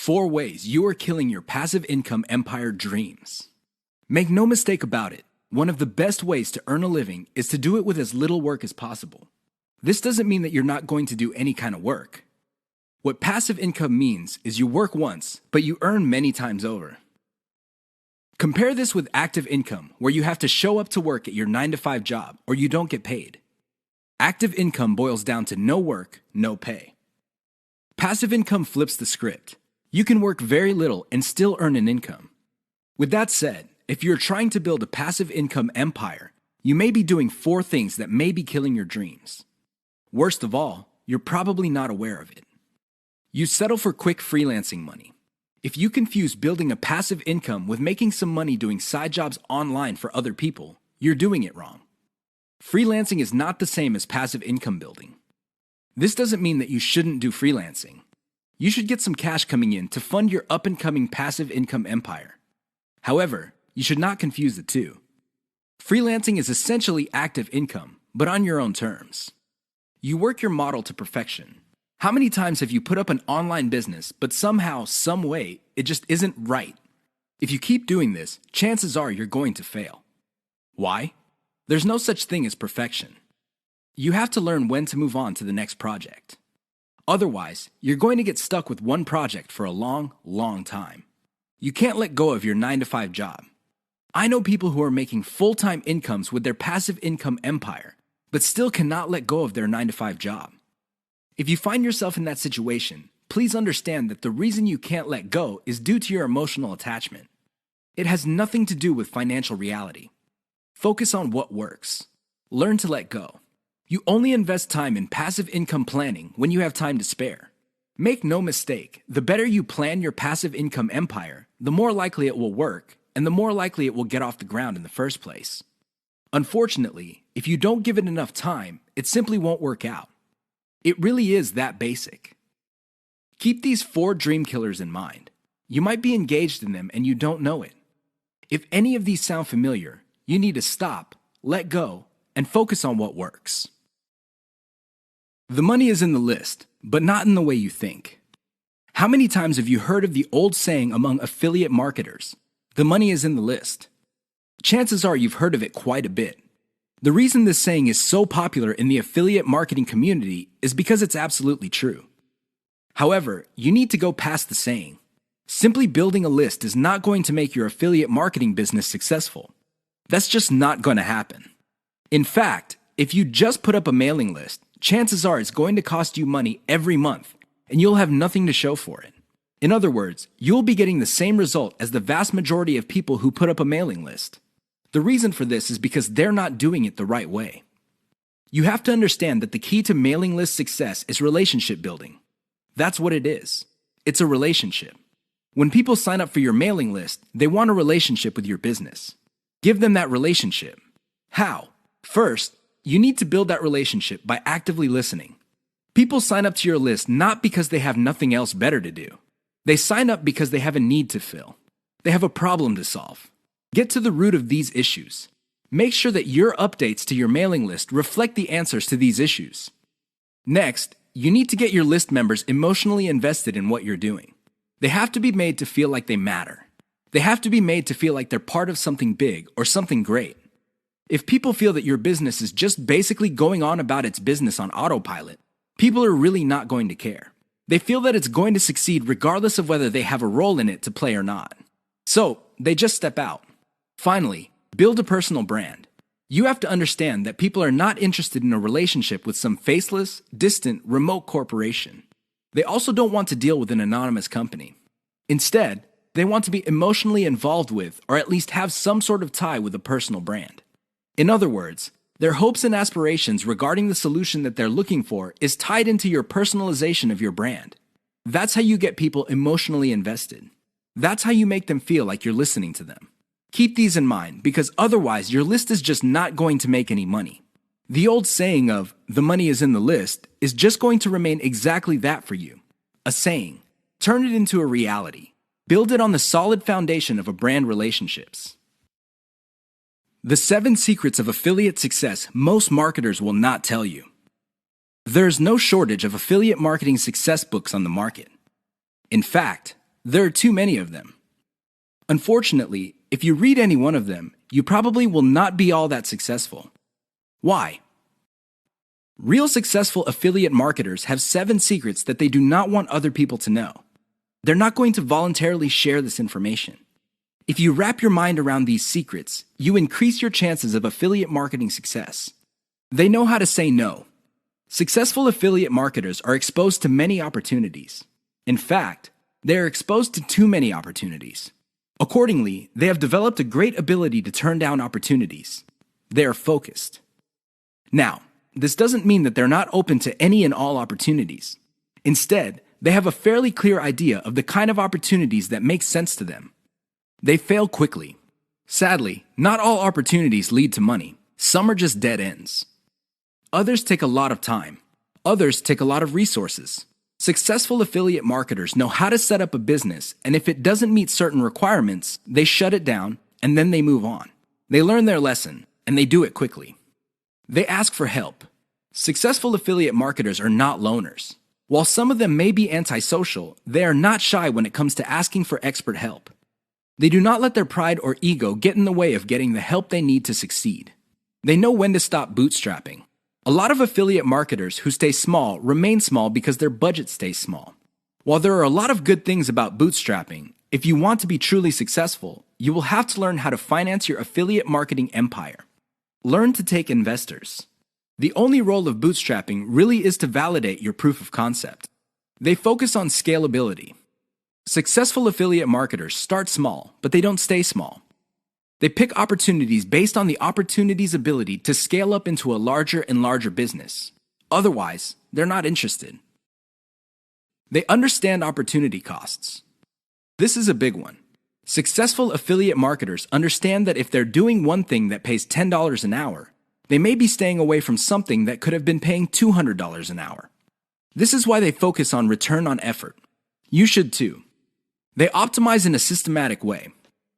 4 ways you are killing your passive income empire dreams. Make no mistake about it, one of the best ways to earn a living is to do it with as little work as possible. This doesn't mean that you're not going to do any kind of work. What passive income means is you work once, but you earn many times over. Compare this with active income, where you have to show up to work at your 9-to-5 job or you don't get paid. Active income boils down to no work, no pay. Passive income flips the script. You can work very little and still earn an income. With that said, if you're trying to build a passive income empire, you may be doing 4 things that may be killing your dreams. Worst of all, you're probably not aware of it. You settle for quick freelancing money. If you confuse building a passive income with making some money doing side jobs online for other people, you're doing it wrong. Freelancing is not the same as passive income building. This doesn't mean that you shouldn't do freelancing. You should get some cash coming in to fund your up-and-coming passive income empire. However, you should not confuse the two. Freelancing is essentially active income, but on your own terms. You work your model to perfection. How many times have you put up an online business, but somehow, some way, it just isn't right? If you keep doing this, chances are you're going to fail. Why? There's no such thing as perfection. You have to learn when to move on to the next project. Otherwise, you're going to get stuck with one project for a long, long time. You can't let go of your 9-to-5 job. I know people who are making full-time incomes with their passive income empire, but still cannot let go of their 9-to-5 job. If you find yourself in that situation, please understand that the reason you can't let go is due to your emotional attachment. It has nothing to do with financial reality. Focus on what works. Learn to let go. You only invest time in passive income planning when you have time to spare. Make no mistake, the better you plan your passive income empire, the more likely it will work, and the more likely it will get off the ground in the first place. Unfortunately, if you don't give it enough time, it simply won't work out. It really is that basic. Keep these 4 dream killers in mind. You might be engaged in them and you don't know it. If any of these sound familiar, you need to stop, let go, and focus on what works. The money is in the list, but not in the way you think. How many times have you heard of the old saying among affiliate marketers, "The money is in the list"? Chances are you've heard of it quite a bit. The reason this saying is so popular in the affiliate marketing community is because it's absolutely true. However, you need to go past the saying. Simply building a list is not going to make your affiliate marketing business successful. That's just not going to happen. In fact, if you just put up a mailing list, chances are it's going to cost you money every month, and you'll have nothing to show for it. In other words, you'll be getting the same result as the vast majority of people who put up a mailing list. The reason for this is because they're not doing it the right way. You have to understand that the key to mailing list success is relationship building. That's what it is. It's a relationship. When people sign up for your mailing list, they want a relationship with your business. Give them that relationship. How? First, you need to build that relationship by actively listening. People sign up to your list not because they have nothing else better to do. They sign up because they have a need to fill. They have a problem to solve. Get to the root of these issues. Make sure that your updates to your mailing list reflect the answers to these issues. Next, you need to get your list members emotionally invested in what you're doing. They have to be made to feel like they matter. They have to be made to feel like they're part of something big or something great. If people feel that your business is just basically going on about its business on autopilot, people are really not going to care. They feel that it's going to succeed regardless of whether they have a role in it to play or not. So, they just step out. Finally, build a personal brand. You have to understand that people are not interested in a relationship with some faceless, distant, remote corporation. They also don't want to deal with an anonymous company. Instead, they want to be emotionally involved with, or at least have some sort of tie with a personal brand. In other words, their hopes and aspirations regarding the solution that they're looking for is tied into your personalization of your brand. That's how you get people emotionally invested. That's how you make them feel like you're listening to them. Keep these in mind, because otherwise your list is just not going to make any money. The old saying of, "the money is in the list," is just going to remain exactly that for you. A saying. Turn it into a reality. Build it on the solid foundation of a brand relationships. The 7 secrets of affiliate success most marketers will not tell you. There is no shortage of affiliate marketing success books on the market. In fact, there are too many of them. Unfortunately, if you read any one of them, you probably will not be all that successful. Why? Real successful affiliate marketers have 7 secrets that they do not want other people to know. They're not going to voluntarily share this information. If you wrap your mind around these secrets, you increase your chances of affiliate marketing success. They know how to say no. Successful affiliate marketers are exposed to many opportunities. In fact, they are exposed to too many opportunities. Accordingly, they have developed a great ability to turn down opportunities. They are focused. Now, this doesn't mean that they're not open to any and all opportunities. Instead, they have a fairly clear idea of the kind of opportunities that make sense to them. They fail quickly. Sadly, not all opportunities lead to money. Some are just dead ends. Others take a lot of time. Others take a lot of resources. Successful affiliate marketers know how to set up a business, and if it doesn't meet certain requirements, they shut it down, and then they move on. They learn their lesson, and they do it quickly. They ask for help. Successful affiliate marketers are not loners. While some of them may be antisocial, they are not shy when it comes to asking for expert help. They do not let their pride or ego get in the way of getting the help they need to succeed. They know when to stop bootstrapping. A lot of affiliate marketers who stay small remain small because their budget stays small. While there are a lot of good things about bootstrapping, if you want to be truly successful, you will have to learn how to finance your affiliate marketing empire. Learn to take investors. The only role of bootstrapping really is to validate your proof of concept. They focus on scalability. Successful affiliate marketers start small, but they don't stay small. They pick opportunities based on the opportunity's ability to scale up into a larger and larger business. Otherwise, they're not interested. They understand opportunity costs. This is a big one. Successful affiliate marketers understand that if they're doing one thing that pays $10 an hour, they may be staying away from something that could have been paying $200 an hour. This is why they focus on return on effort. You should too. They optimize in a systematic way.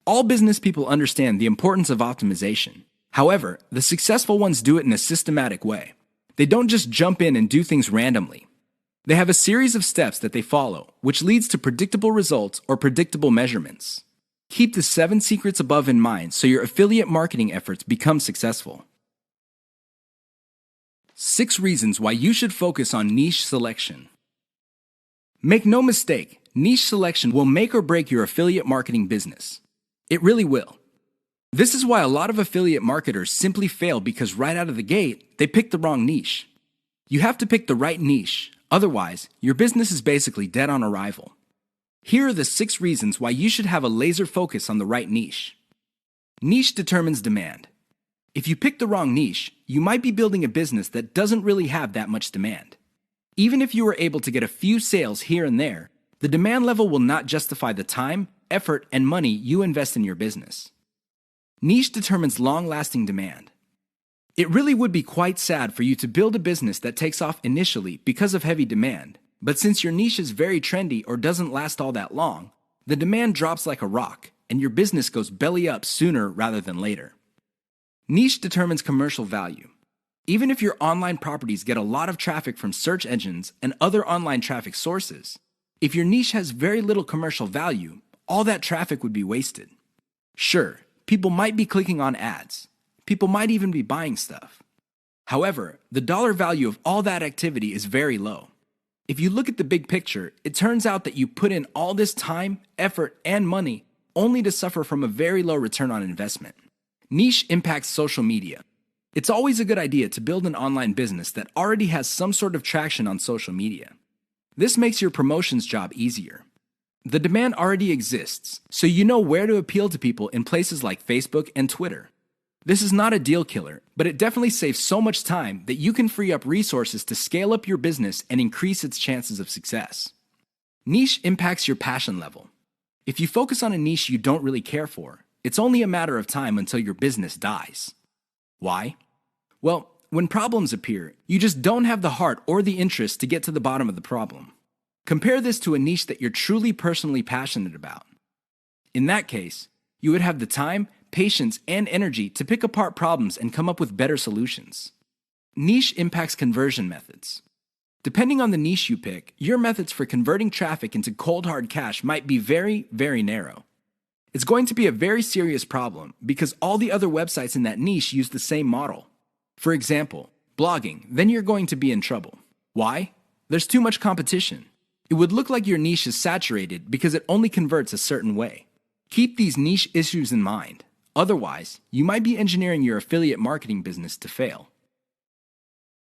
All business people understand the importance of optimization. However, the successful ones do it in a systematic way. They don't just jump in and do things randomly. They have a series of steps that they follow, which leads to predictable results or predictable measurements. Keep the 7 secrets above in mind so your affiliate marketing efforts become successful. 6 reasons why you should focus on niche selection. Make no mistake, niche selection will make or break your affiliate marketing business. It really will. This is why a lot of affiliate marketers simply fail because right out of the gate, they pick the wrong niche. You have to pick the right niche, otherwise, your business is basically dead on arrival. Here are the 6 reasons why you should have a laser focus on the right niche. Niche determines demand. If you pick the wrong niche, you might be building a business that doesn't really have that much demand. Even if you were able to get a few sales here and there, the demand level will not justify the time, effort, and money you invest in your business. Niche determines long-lasting demand. It really would be quite sad for you to build a business that takes off initially because of heavy demand, but since your niche is very trendy or doesn't last all that long, the demand drops like a rock, and your business goes belly up sooner rather than later. Niche determines commercial value. Even if your online properties get a lot of traffic from search engines and other online traffic sources, if your niche has very little commercial value, all that traffic would be wasted. Sure, people might be clicking on ads. People might even be buying stuff. However, the dollar value of all that activity is very low. If you look at the big picture, it turns out that you put in all this time, effort, and money only to suffer from a very low return on investment. Niche impacts social media. It's always a good idea to build an online business that already has some sort of traction on social media. This makes your promotions job easier. The demand already exists, so you know where to appeal to people in places like Facebook and Twitter. This is not a deal killer, but it definitely saves so much time that you can free up resources to scale up your business and increase its chances of success. Niche impacts your passion level. If you focus on a niche you don't really care for, it's only a matter of time until your business dies. Why? Well, when problems appear, you just don't have the heart or the interest to get to the bottom of the problem. Compare this to a niche that you're truly personally passionate about. In that case, you would have the time, patience, and energy to pick apart problems and come up with better solutions. Niche impacts conversion methods. Depending on the niche you pick, your methods for converting traffic into cold hard cash might be very, very narrow. It's going to be a very serious problem because all the other websites in that niche use the same model. For example, blogging, then you're going to be in trouble. Why? There's too much competition. It would look like your niche is saturated because it only converts a certain way. Keep these niche issues in mind. Otherwise, you might be engineering your affiliate marketing business to fail.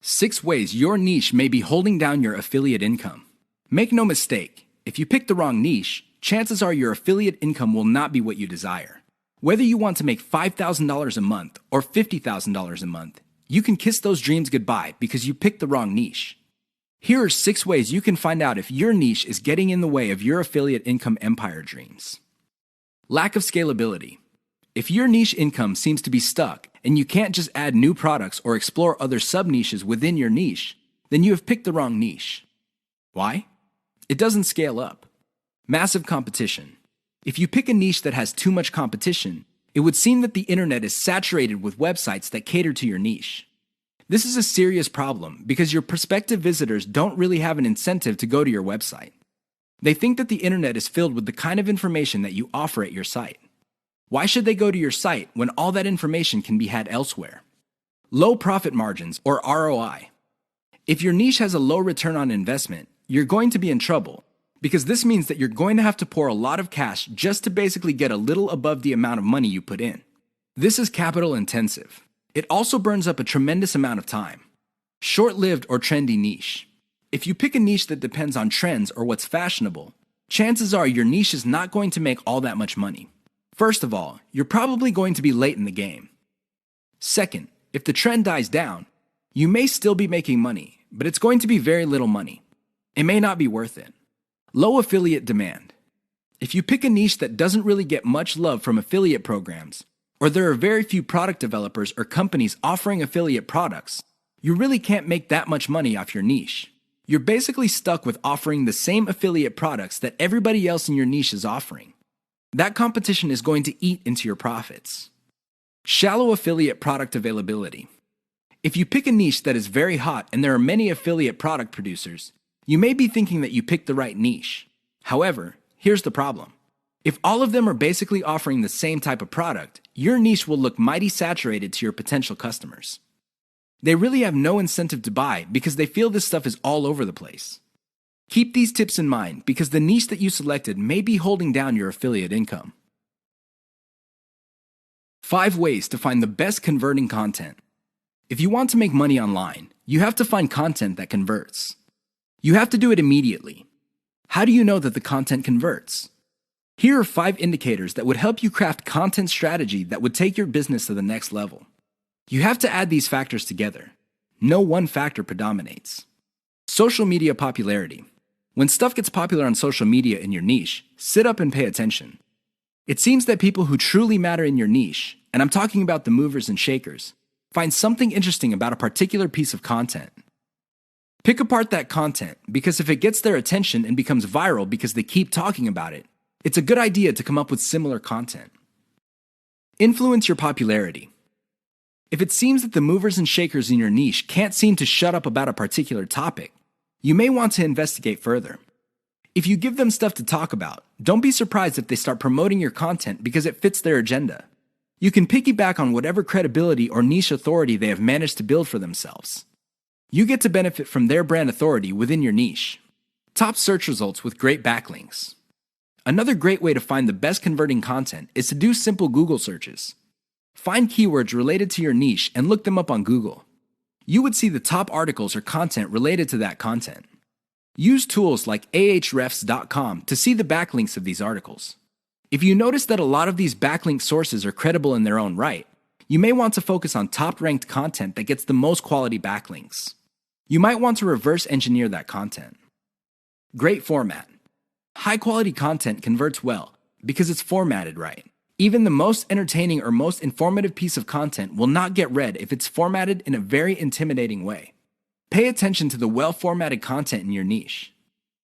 6 ways your niche may be holding down your affiliate income. Make no mistake, if you pick the wrong niche, chances are your affiliate income will not be what you desire. Whether you want to make $5,000 a month or $50,000 a month, you can kiss those dreams goodbye because you picked the wrong niche. Here are 6 ways you can find out if your niche is getting in the way of your affiliate income empire dreams. Lack of scalability. If your niche income seems to be stuck and you can't just add new products or explore other sub-niches within your niche, then you have picked the wrong niche. Why? It doesn't scale up. Massive competition. If you pick a niche that has too much competition, it would seem that the internet is saturated with websites that cater to your niche. This is a serious problem because your prospective visitors don't really have an incentive to go to your website. They think that the internet is filled with the kind of information that you offer at your site. Why should they go to your site when all that information can be had elsewhere? Low profit margins, or ROI. If your niche has a low return on investment, you're going to be in trouble because this means that you're going to have to pour a lot of cash just to basically get a little above the amount of money you put in. This is capital intensive. It also burns up a tremendous amount of time. Short-lived or trendy niche. If you pick a niche that depends on trends or what's fashionable, chances are your niche is not going to make all that much money. First of all, you're probably going to be late in the game. Second, if the trend dies down, you may still be making money, but it's going to be very little money. It may not be worth it. Low affiliate demand. If you pick a niche that doesn't really get much love from affiliate programs, or there are very few product developers or companies offering affiliate products, you really can't make that much money off your niche. You're basically stuck with offering the same affiliate products that everybody else in your niche is offering. That competition is going to eat into your profits. Shallow affiliate product availability. If you pick a niche that is very hot and there are many affiliate product producers, you may be thinking that you picked the right niche. However, here's the problem. If all of them are basically offering the same type of product, your niche will look mighty saturated to your potential customers. They really have no incentive to buy because they feel this stuff is all over the place. Keep these tips in mind because the niche that you selected may be holding down your affiliate income. 5 ways to find the best converting content. If you want to make money online, you have to find content that converts. You have to do it immediately. How do you know that the content converts? Here are 5 indicators that would help you craft content strategy that would take your business to the next level. You have to add these factors together. No one factor predominates. Social media popularity. When stuff gets popular on social media in your niche, sit up and pay attention. It seems that people who truly matter in your niche, and I'm talking about the movers and shakers, find something interesting about a particular piece of content. Pick apart that content because if it gets their attention and becomes viral because they keep talking about it, it's a good idea to come up with similar content. Influence your popularity. If it seems that the movers and shakers in your niche can't seem to shut up about a particular topic, you may want to investigate further. If you give them stuff to talk about, don't be surprised if they start promoting your content because it fits their agenda. You can piggyback on whatever credibility or niche authority they have managed to build for themselves. You get to benefit from their brand authority within your niche. Top search results with great backlinks. Another great way to find the best converting content is to do simple Google searches. Find keywords related to your niche and look them up on Google. You would see the top articles or content related to that content. Use tools like ahrefs.com to see the backlinks of these articles. If you notice that a lot of these backlink sources are credible in their own right, you may want to focus on top-ranked content that gets the most quality backlinks. You might want to reverse engineer that content. Great format. High-quality content converts well because it's formatted right. Even the most entertaining or most informative piece of content will not get read if it's formatted in a very intimidating way. Pay attention to the well-formatted content in your niche.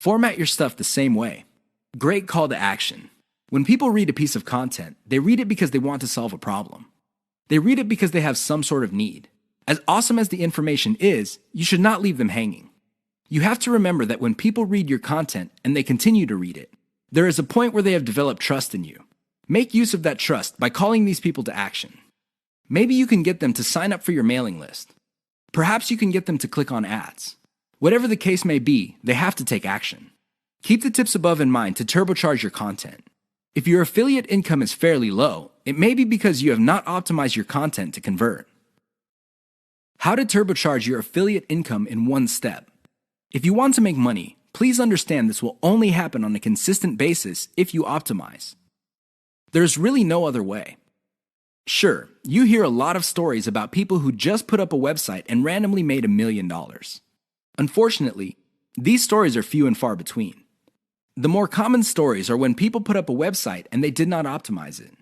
Format your stuff the same way. Great call to action. When people read a piece of content, they read it because they want to solve a problem. They read it because they have some sort of need. As awesome as the information is, you should not leave them hanging. You have to remember that when people read your content and they continue to read it, there is a point where they have developed trust in you. Make use of that trust by calling these people to action. Maybe you can get them to sign up for your mailing list. Perhaps you can get them to click on ads. Whatever the case may be, they have to take action. Keep the tips above in mind to turbocharge your content. If your affiliate income is fairly low, it may be because you have not optimized your content to convert. How to turbocharge your affiliate income in one step. If you want to make money, please understand this will only happen on a consistent basis if you optimize. There's really no other way. Sure, you hear a lot of stories about people who just put up a website and randomly made $1 million. Unfortunately, these stories are few and far between. The more common stories are when people put up a website and they did not optimize it.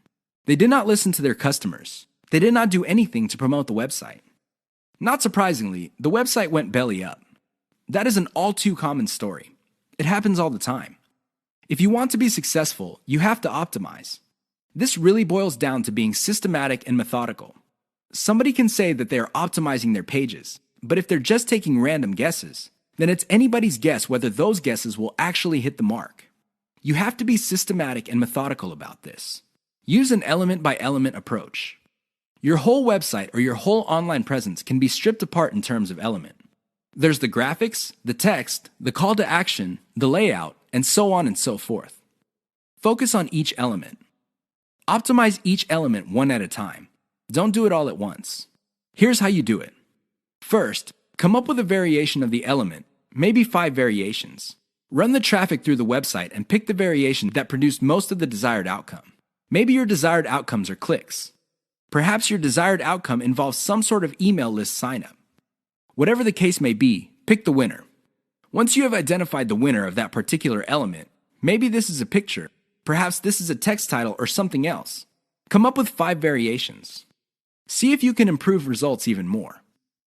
They did not listen to their customers. They did not do anything to promote the website. Not surprisingly, the website went belly up. That is an all too common story. It happens all the time. If you want to be successful, you have to optimize. This really boils down to being systematic and methodical. Somebody can say that they are optimizing their pages, but if they're just taking random guesses, then it's anybody's guess whether those guesses will actually hit the mark. You have to be systematic and methodical about this. Use an element-by-element approach. Your whole website or your whole online presence can be stripped apart in terms of element. There's the graphics, the text, the call to action, the layout, and so on and so forth. Focus on each element. Optimize each element one at a time. Don't do it all at once. Here's how you do it. First, come up with a variation of the element, maybe 5 variations. Run the traffic through the website and pick the variation that produced most of the desired outcome. Maybe your desired outcomes are clicks. Perhaps your desired outcome involves some sort of email list signup. Whatever the case may be, pick the winner. Once you have identified the winner of that particular element, maybe this is a picture, perhaps this is a text title or something else. Come up with 5 variations. See if you can improve results even more.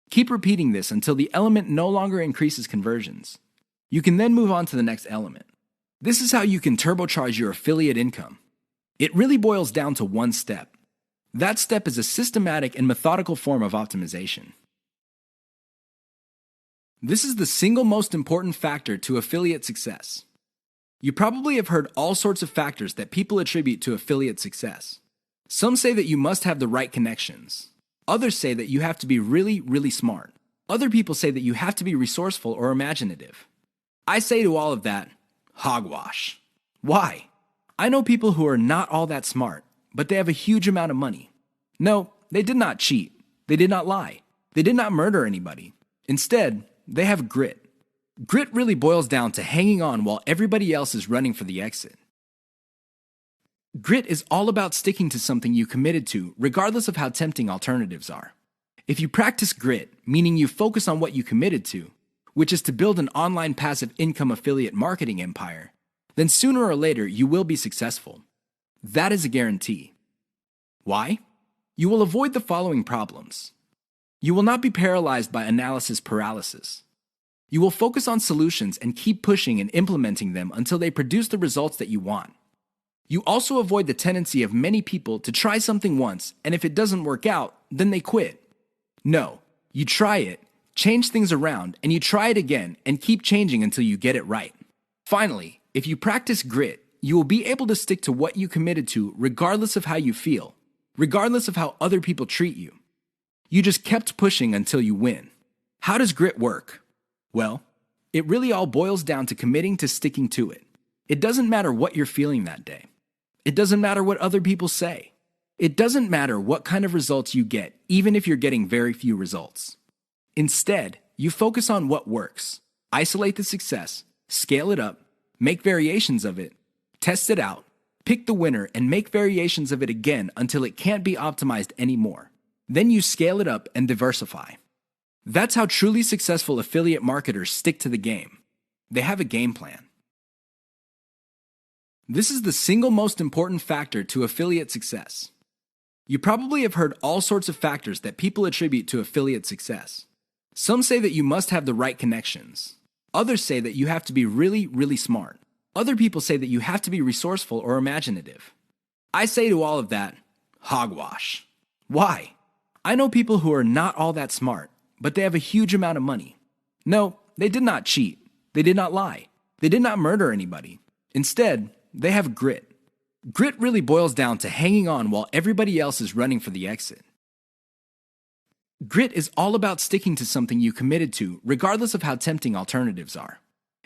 Keep repeating this until the element no longer increases conversions. You can then move on to the next element. This is how you can turbocharge your affiliate income. It really boils down to one step. That step is a systematic and methodical form of optimization. This is the single most important factor to affiliate success. You probably have heard all sorts of factors that people attribute to affiliate success. Some say that you must have the right connections. Others say that you have to be really, really smart. Other people say that you have to be resourceful or imaginative. I say to all of that, hogwash. Why? I know people who are not all that smart, but they have a huge amount of money. No, they did not cheat. They did not lie. They did not murder anybody. Instead, they have grit. Grit really boils down to hanging on while everybody else is running for the exit. Grit is all about sticking to something you committed to, regardless of how tempting alternatives are. If you practice grit, meaning you focus on what you committed to, which is to build an online passive income affiliate marketing empire, then sooner or later you will be successful. That is a guarantee. Why? You will avoid the following problems. You will not be paralyzed by analysis paralysis. You will focus on solutions and keep pushing and implementing them until they produce the results that you want. You also avoid the tendency of many people to try something once, and if it doesn't work out, then they quit. No, you try it, change things around, and you try it again and keep changing until you get it right. Finally, if you practice grit, you will be able to stick to what you committed to regardless of how you feel, regardless of how other people treat you. You just kept pushing until you win. How does grit work? Well, it really all boils down to committing to sticking to it. It doesn't matter what you're feeling that day. It doesn't matter what other people say. It doesn't matter what kind of results you get, even if you're getting very few results. Instead, you focus on what works. Isolate the success, scale it up, make variations of it, test it out, pick the winner, and make variations of it again until it can't be optimized anymore. Then you scale it up and diversify. That's how truly successful affiliate marketers stick to the game. They have a game plan. This is the single most important factor to affiliate success. You probably have heard all sorts of factors that people attribute to affiliate success. Some say that you must have the right connections. Others say that you have to be really, really smart. Other people say that you have to be resourceful or imaginative. I say to all of that, hogwash. Why? I know people who are not all that smart, but they have a huge amount of money. No, They did not cheat. They did not lie. They did not murder anybody. Instead, they have grit. Grit really boils down to hanging on while everybody else is running for the exit. Grit is all about sticking to something you committed to, regardless of how tempting alternatives are.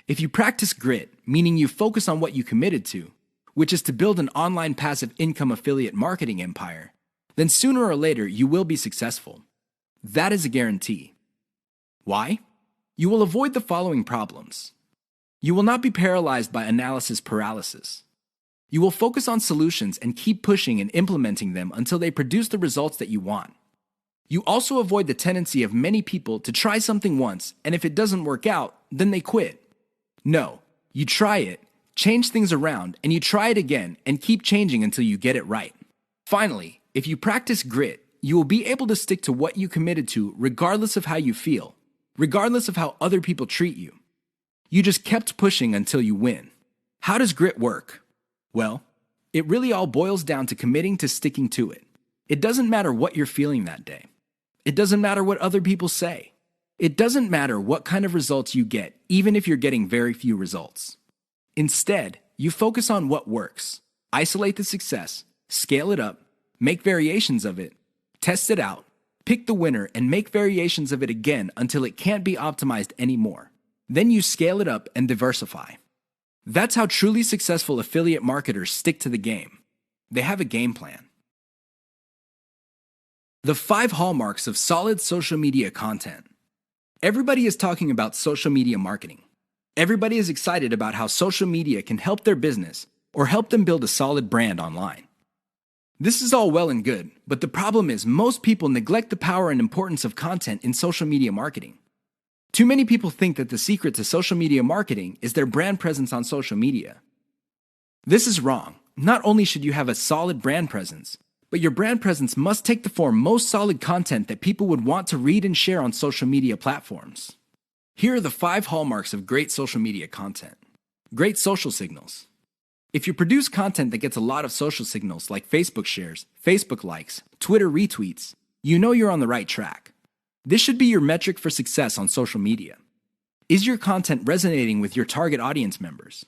If you practice grit, meaning you focus on what you committed to, which is to build an online passive income affiliate marketing empire, then sooner or later you will be successful. That is a guarantee. Why? You will avoid the following problems. You will not be paralyzed by analysis paralysis. You will focus on solutions and keep pushing and implementing them until they produce the results that you want. You also avoid the tendency of many people to try something once, and if it doesn't work out, then they quit. No, you try it, change things around, and you try it again and keep changing until you get it right. Finally, if you practice grit, you will be able to stick to what you committed to regardless of how you feel, regardless of how other people treat you. You just kept pushing until you win. How does grit work? Well, it really all boils down to committing to sticking to it. It doesn't matter what you're feeling that day. It doesn't matter what other people say. It doesn't matter what kind of results you get, even if you're getting very few results. Instead, you focus on what works. Isolate the success, scale it up, make variations of it, test it out, pick the winner, and make variations of it again until it can't be optimized anymore. Then you scale it up and diversify. That's how truly successful affiliate marketers stick to the game. They have a game plan. The 5 hallmarks of solid social media content. Everybody is talking about social media marketing. Everybody is excited about how social media can help their business or help them build a solid brand online. This is all well and good, but the problem is most people neglect the power and importance of content in social media marketing. Too many people think that the secret to social media marketing is their brand presence on social media. This is wrong. Not only should you have a solid brand presence, but your brand presence must take the form most solid content that people would want to read and share on social media platforms. Here are the 5 hallmarks of great social media content. Great social signals. If you produce content that gets a lot of social signals like Facebook shares, Facebook likes, Twitter retweets, you know you're on the right track. This should be your metric for success on social media. Is your content resonating with your target audience members?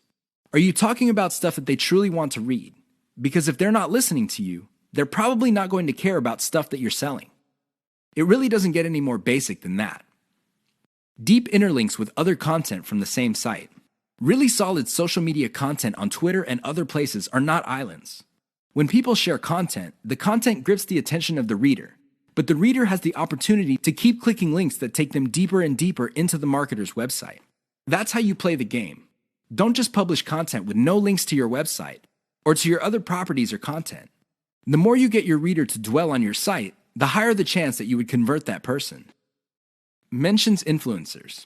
Are you talking about stuff that they truly want to read? Because if they're not listening to you, they're probably not going to care about stuff that you're selling. It really doesn't get any more basic than that. Deep interlinks with other content from the same site. Really solid social media content on Twitter and other places are not islands. When people share content, the content grips the attention of the reader, but the reader has the opportunity to keep clicking links that take them deeper and deeper into the marketer's website. That's how you play the game. Don't just publish content with no links to your website or to your other properties or content. The more you get your reader to dwell on your site, the higher the chance that you would convert that person. Mentions influencers.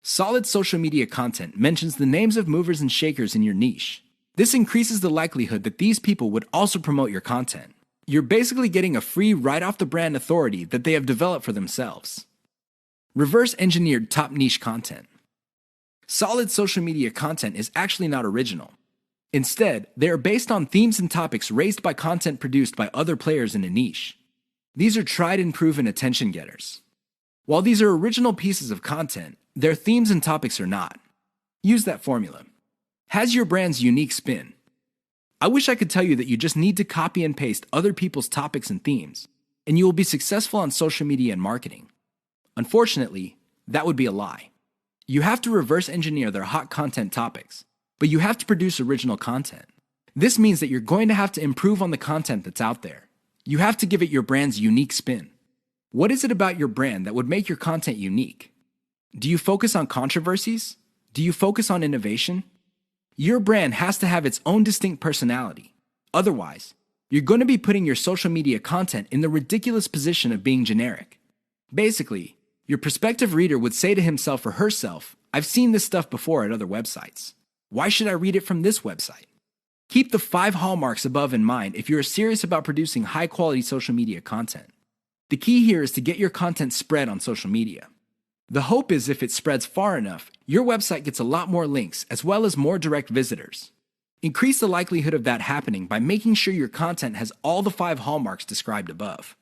Solid social media content mentions the names of movers and shakers in your niche. This increases the likelihood that these people would also promote your content. You're basically getting a free right-off-the-brand authority that they have developed for themselves. Reverse-engineered top niche content. Solid social media content is actually not original. Instead, they are based on themes and topics raised by content produced by other players in a niche. These are tried and proven attention getters. While these are original pieces of content, their themes and topics are not. Use that formula. Has your brand's unique spin. I wish I could tell you that you just need to copy and paste other people's topics and themes, and you will be successful on social media and marketing. Unfortunately, that would be a lie. You have to reverse engineer their hot content topics, but you have to produce original content. This means that you're going to have to improve on the content that's out there. You have to give it your brand's unique spin. What is it about your brand that would make your content unique? Do you focus on controversies? Do you focus on innovation? Your brand has to have its own distinct personality. Otherwise, you're going to be putting your social media content in the ridiculous position of being generic. Basically, your prospective reader would say to himself or herself, "I've seen this stuff before at other websites. Why should I read it from this website?" Keep the 5 hallmarks above in mind if you're serious about producing high-quality social media content. The key here is to get your content spread on social media. The hope is if it spreads far enough, your website gets a lot more links as well as more direct visitors. Increase the likelihood of that happening by making sure your content has all the 5 hallmarks described above.